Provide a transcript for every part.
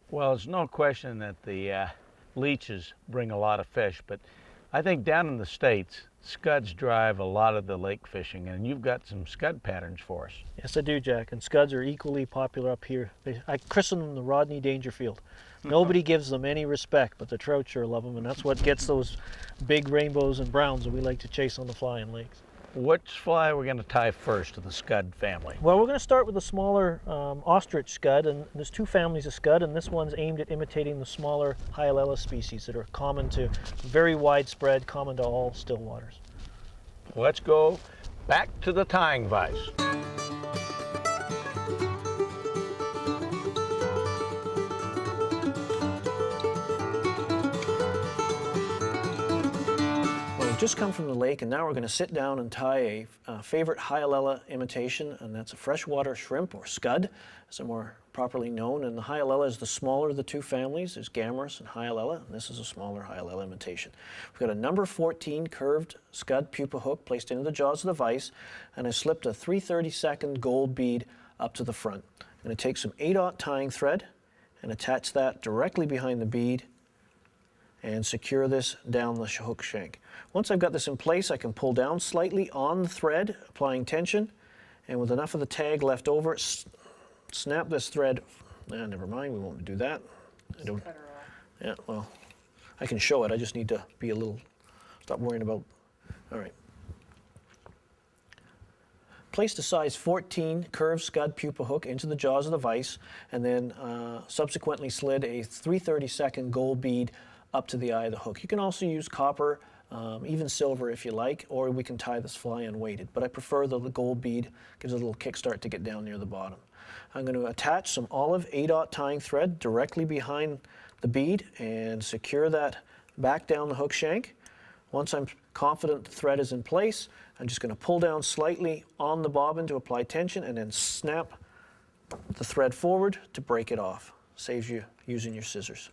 Well, there's no question that the leeches bring a lot of fish, but I think down in the States, scuds drive a lot of the lake fishing, and you've got some scud patterns for us. Yes, I do, Jack, and scuds are equally popular up here. I christen them the Rodney Dangerfield. Nobody gives them any respect, but the trout sure love them, and that's what gets those big rainbows and browns that we like to chase on the fly-in lakes. Which fly are we going to tie first to the scud family? Well, we're going to start with the smaller ostrich scud, and there's two families of scud, and this one's aimed at imitating the smaller Hyalella species that are common to, very widespread, common to all still waters. Let's go back to the tying vise. Just come from the lake, and now we're going to sit down and tie a favorite Hyalella imitation, and that's a freshwater shrimp, or scud, as they're more properly known. And the Hyalella is the smaller of the two families. There's Gammarus and Hyalella, and this is a smaller Hyalella imitation. We've got a number 14 curved scud pupa hook placed into the jaws of the vise, and I slipped a 3/32 gold bead up to the front. I'm going to take some 8/0 tying thread and attach that directly behind the bead and secure this down the hook shank. Once I've got this in place, I can pull down slightly on the thread, applying tension, and with enough of the tag left over, snap this thread. Never mind, we won't do that. I don't. Cut her off. Yeah, well, I can show it. I just need to be a little, stop worrying about. All right. Placed a size 14 curved scud pupa hook into the jaws of the vise, and then subsequently slid a 3/32 gold bead up to the eye of the hook. You can also use copper, even silver if you like, or we can tie this fly unweighted, but I prefer the gold bead. Gives a little kickstart to get down near the bottom. I'm going to attach some olive 8/0 tying thread directly behind the bead and secure that back down the hook shank. Once I'm confident the thread is in place, I'm just going to pull down slightly on the bobbin to apply tension and then snap the thread forward to break it off. Saves you using your scissors.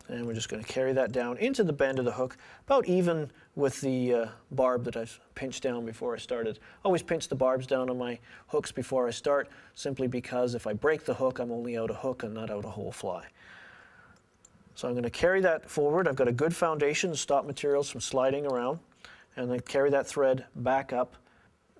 And we're just going to carry that down into the bend of the hook, about even with the barb that I've pinched down before I started. Always pinch the barbs down on my hooks before I start, simply because if I break the hook, I'm only out a hook and not out a whole fly. So I'm going to carry that forward. I've got a good foundation to stop materials from sliding around, and then carry that thread back up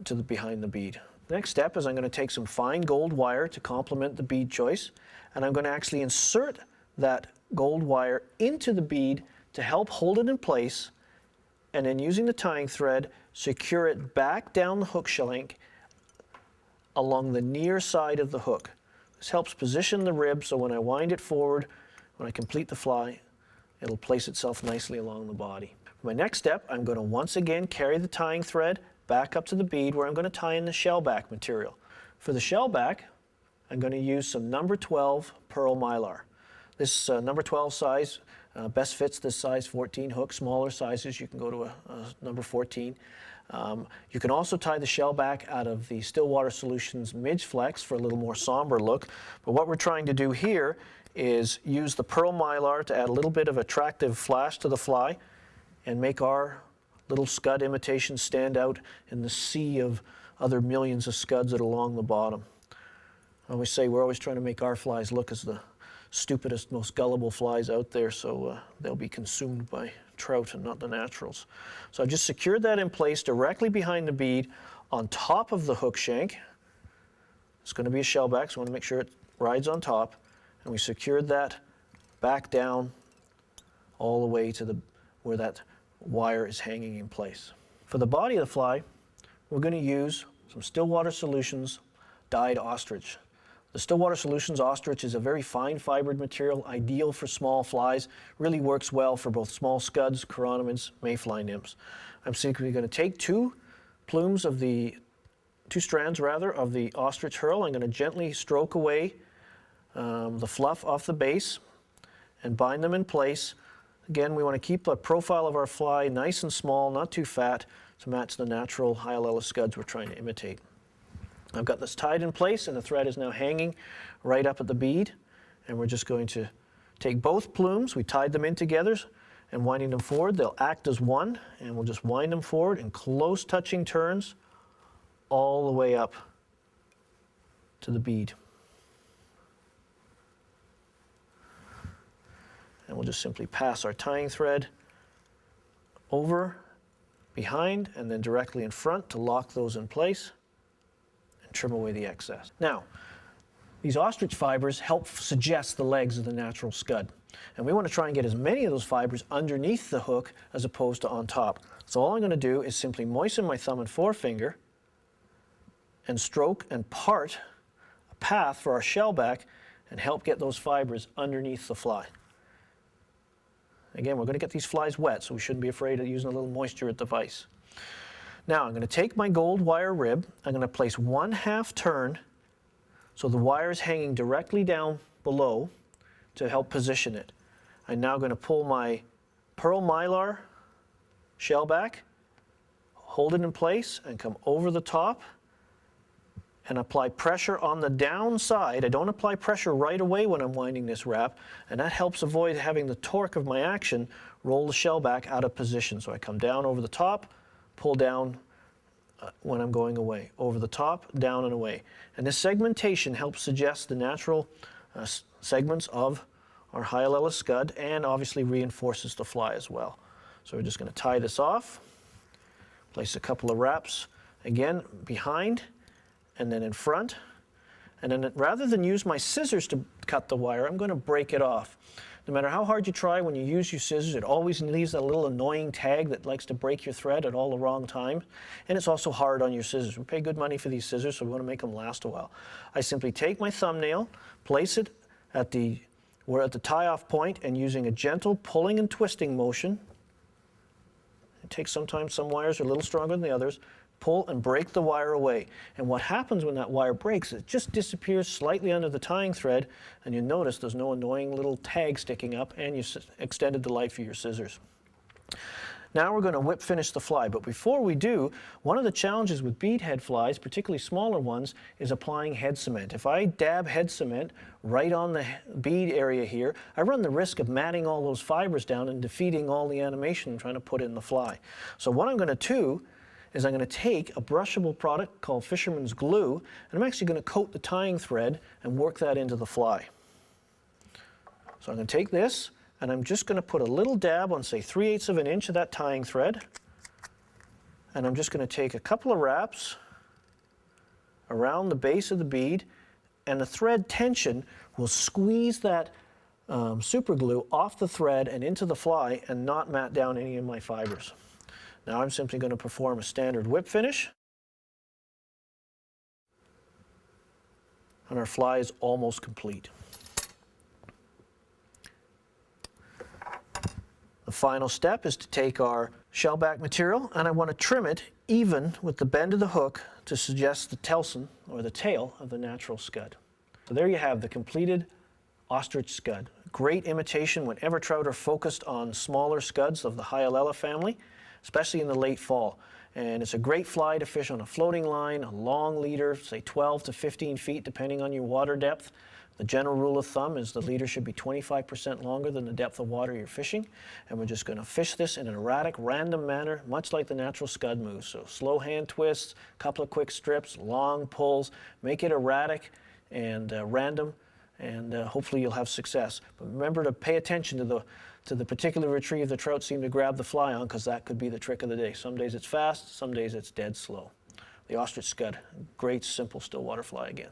to behind the bead. The next step is I'm going to take some fine gold wire to complement the bead choice, and I'm going to actually insert that gold wire into the bead to help hold it in place, and then using the tying thread, secure it back down the hook shank along the near side of the hook. This helps position the rib so when I wind it forward, when I complete the fly, it'll place itself nicely along the body. For my next step, I'm going to once again carry the tying thread back up to the bead where I'm going to tie in the shellback material. For the shellback, I'm going to use some number 12 pearl mylar. This number 12 size best fits this size 14 hook. Smaller sizes, you can go to a number 14. You can also tie the shellback out of the Stillwater Solutions Midge Flex for a little more somber look. But what we're trying to do here is use the pearl mylar to add a little bit of attractive flash to the fly and make our little scud imitation stand out in the sea of other millions of scuds that are along the bottom. I always say we're always trying to make our flies look as the stupidest, most gullible flies out there, so they'll be consumed by trout and not the naturals. So I've just secured that in place directly behind the bead on top of the hook shank. It's going to be a shellback, so I want to make sure it rides on top. And we secured that back down all the way to where that wire is hanging in place. For the body of the fly, we're going to use some Stillwater Solutions dyed ostrich. The Stillwater Solutions Ostrich is a very fine fibered material, ideal for small flies, really works well for both small scuds, chironomids, mayfly nymphs. I'm simply going to take two strands of the ostrich herl. I'm going to gently stroke away the fluff off the base and bind them in place. Again, we want to keep the profile of our fly nice and small, not too fat, to match the natural Hyalella scuds we're trying to imitate. I've got this tied in place, and the thread is now hanging right up at the bead. And we're just going to take both plumes, we tied them in together, and winding them forward, they'll act as one, and we'll just wind them forward in close touching turns all the way up to the bead. just simply pass our tying thread over, behind, and then directly in front to lock those in place and trim away the excess. Now, these ostrich fibers help suggest the legs of the natural scud. And we want to try and get as many of those fibers underneath the hook as opposed to on top. So all I'm going to do is simply moisten my thumb and forefinger and stroke and part a path for our shellback and help get those fibers underneath the fly. Again, we're going to get these flies wet, so we shouldn't be afraid of using a little moisture at the vise. Now I'm going to take my gold wire rib, I'm going to place 1/2 turn so the wire is hanging directly down below to help position it. I'm now going to pull my pearl mylar shellback, hold it in place, and come over the top and apply pressure on the downside. I don't apply pressure right away when I'm winding this wrap, and that helps avoid having the torque of my action roll the shell back out of position. So I come down over the top, pull down when I'm going away, over the top, down and away. And this segmentation helps suggest the natural segments of our Hyalella scud and obviously reinforces the fly as well. So we're just going to tie this off, place a couple of wraps, again behind, and then in front, and then rather than use my scissors to cut the wire, I'm going to break it off. No matter how hard you try, when you use your scissors, it always leaves that little annoying tag that likes to break your thread at all the wrong time, and it's also hard on your scissors. We pay good money for these scissors, so we want to make them last a while. I simply take my thumbnail, place it at the tie-off point, and using a gentle pulling and twisting motion, it takes sometimes some wires are a little stronger than the others, pull and break the wire away. And what happens when that wire breaks, it just disappears slightly under the tying thread, and you notice there's no annoying little tag sticking up, and you extended the life of your scissors. Now we're going to whip finish the fly, but before we do, one of the challenges with bead head flies, particularly smaller ones, is applying head cement. If I dab head cement right on the bead area here, I run the risk of matting all those fibers down and defeating all the animation I'm trying to put in the fly. So what I'm going to do is I'm going to take a brushable product called Fisherman's Glue, and I'm actually going to coat the tying thread and work that into the fly. So I'm going to take this, and I'm just going to put a little dab on, say, 3/8 of an inch of that tying thread, and I'm just going to take a couple of wraps around the base of the bead, and the thread tension will squeeze that super glue off the thread and into the fly and not mat down any of my fibers. Now I'm simply going to perform a standard whip finish, and our fly is almost complete. The final step is to take our shellback material, and I want to trim it even with the bend of the hook to suggest the telson, or the tail, of the natural scud. So there you have the completed ostrich scud. Great imitation whenever trout are focused on smaller scuds of the Hyalella family, especially in the late fall. And it's a great fly to fish on a floating line, a long leader, say 12 to 15 feet, depending on your water depth. The general rule of thumb is the leader should be 25% longer than the depth of water you're fishing. And we're just going to fish this in an erratic, random manner, much like the natural scud moves. So slow hand twists, a couple of quick strips, long pulls, make it erratic and random, and hopefully you'll have success. But remember to pay attention to the particular retrieve the trout seem to grab the fly on, because that could be the trick of the day. Some days it's fast, some days it's dead slow. The ostrich scud, great simple stillwater fly again.